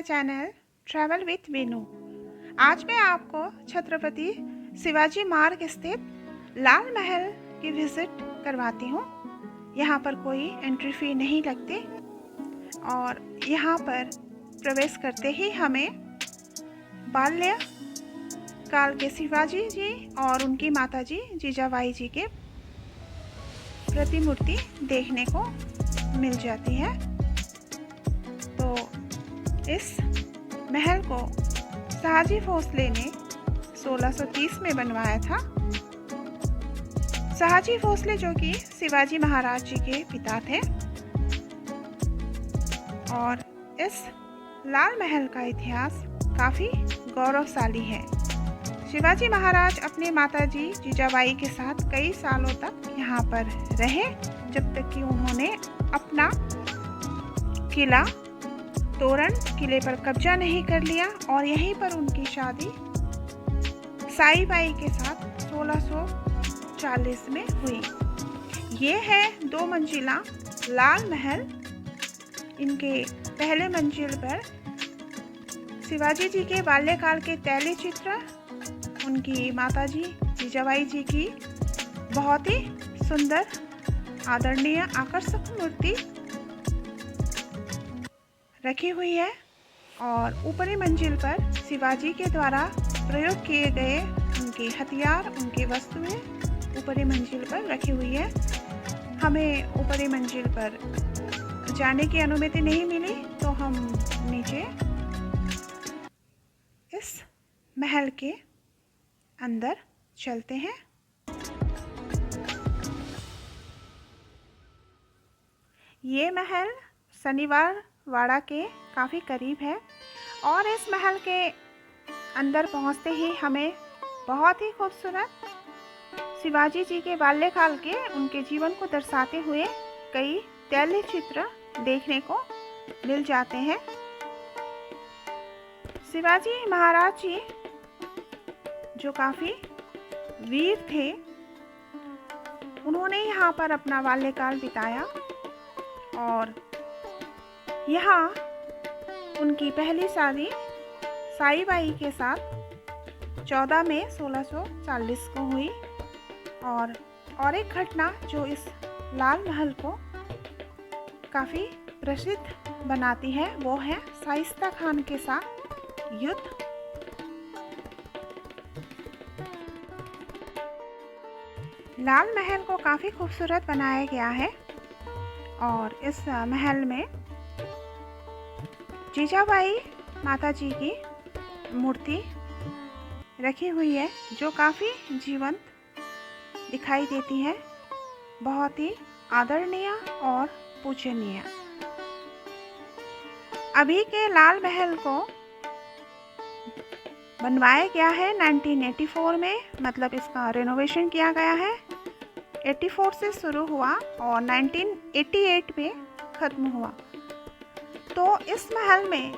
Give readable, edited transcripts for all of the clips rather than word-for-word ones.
Channel travel with Veenu. आज मैं आपको छत्रपति शिवाजी मार्ग स्थित लाल महल की विजिट करवाती हूँ। यहाँ पर कोई एंट्री फी नहीं लगती और यहाँ पर प्रवेश करते ही हमें बाल्य काल के शिवाजी जी और उनकी माताजी जीजाबाई जी के प्रतिमूर्ति देखने को मिल जाती है। तो इस महल को शाहजी भोसले ने 1630 में बनवाया था। शाहजी भोसले जो कि शिवाजी महाराज जी के पिता थे। और इस लाल महल का इतिहास काफ़ी गौरवशाली है। शिवाजी महाराज अपने माताजी जीजाबाई के साथ कई सालों तक यहाँ पर रहे, जब तक कि उन्होंने अपना किला तोरण किले पर कब्जा नहीं कर लिया और यहीं पर उनकी शादी साईबाई के साथ 1640 में हुई। ये है 2 मंजिला लाल महल। इनके पहले मंजिल पर शिवाजी जी के बाल्यकाल के तैली चित्र, उनकी माताजी जीजाबाई जी की बहुत ही सुंदर आदरणीय आकर्षक मूर्ति रखी हुई है। और ऊपरी मंजिल पर शिवाजी के द्वारा प्रयोग किए गए उनके हथियार, उनकी वस्तुएं ऊपरी मंजिल पर रखी हुई है। हमें ऊपरी मंजिल पर जाने की अनुमति नहीं मिली, तो हम नीचे इस महल के अंदर चलते हैं। ये महल शनिवार वाड़ा के काफ़ी करीब है और इस महल के अंदर पहुंचते ही हमें बहुत ही खूबसूरत शिवाजी जी के बाल्यकाल के उनके जीवन को दर्शाते हुए कई तैलीय चित्र देखने को मिल जाते हैं। शिवाजी महाराज जी जो काफ़ी वीर थे, उन्होंने यहाँ पर अपना बाल्यकाल बिताया और यहाँ उनकी पहली शादी साईबाई के साथ 14 मई 1640 को हुई। और एक घटना जो इस लाल महल को काफ़ी प्रसिद्ध बनाती है, वो है शाइस्ता खान के साथ युद्ध। लाल महल को काफ़ी खूबसूरत बनाया गया है और इस महल में जीजाबाई माताजी की मूर्ति रखी हुई है, जो काफ़ी जीवंत दिखाई देती है, बहुत ही आदरणीय और पूजनीय। अभी के लाल महल को बनवाया गया है 1984 में, मतलब इसका रेनोवेशन किया गया है। 84 से शुरू हुआ और 1988 में ख़त्म हुआ। तो इस महल में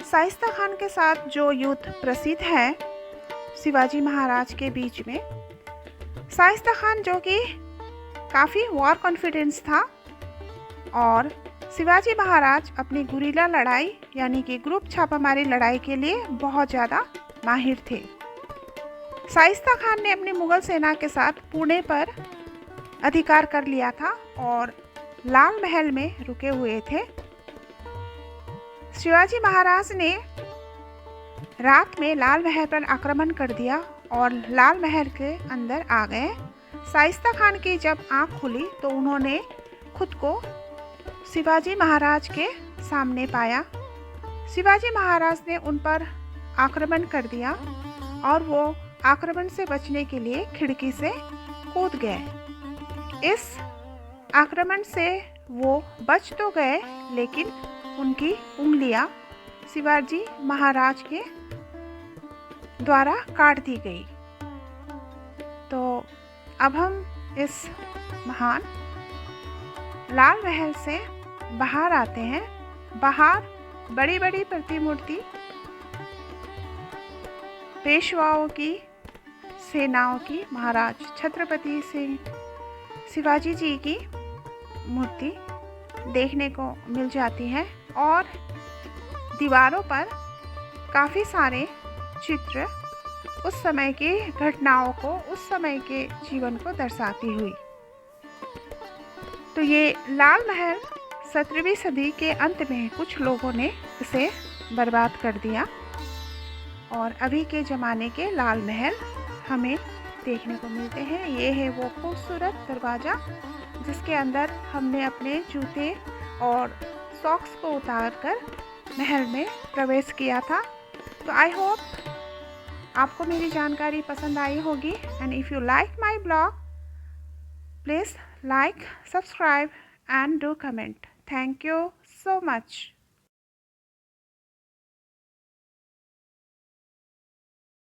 शाइस्ता खान के साथ जो युद्ध प्रसिद्ध है शिवाजी महाराज के बीच में, शाइस्ता खान जो कि काफ़ी वॉर कॉन्फिडेंस था और शिवाजी महाराज अपनी गुरिल्ला लड़ाई यानी कि ग्रुप छापामारी लड़ाई के लिए बहुत ज़्यादा माहिर थे। शाइस्ता खान ने अपनी मुगल सेना के साथ पुणे पर अधिकार कर लिया था और लाल महल में रुके हुए थे। शिवाजी महाराज ने रात में लाल महल पर आक्रमण कर दिया और लाल महल के अंदर आ गए। शाइस्ता खान की जब आंख खुली तो उन्होंने खुद को शिवाजी महाराज के सामने पाया। शिवाजी महाराज ने उन पर आक्रमण कर दिया और वो आक्रमण से बचने के लिए खिड़की से कूद गए। इस आक्रमण से वो बच तो गए, लेकिन उनकी उंगलियां शिवाजी महाराज के द्वारा काट दी गई। तो अब हम इस महान लाल महल से बाहर आते हैं। बाहर बड़ी बड़ी प्रतिमूर्ति पेशवाओं की, सेनाओं की, महाराज छत्रपति सिंह शिवाजी जी की मूर्ति देखने को मिल जाती है और दीवारों पर काफ़ी सारे चित्र उस समय की घटनाओं को, उस समय के जीवन को दर्शाती हुई। तो ये लाल महल 17वीं सदी के अंत में कुछ लोगों ने इसे बर्बाद कर दिया और अभी के ज़माने के लाल महल हमें देखने को मिलते हैं। ये है वो खूबसूरत दरवाज़ा जिसके अंदर हमने अपने जूते और सॉक्स को उतारकर महल में प्रवेश किया था। तो आई होप आपको मेरी जानकारी पसंद आई होगी। And if you like my blog, please like, subscribe and do comment. Thank you so much.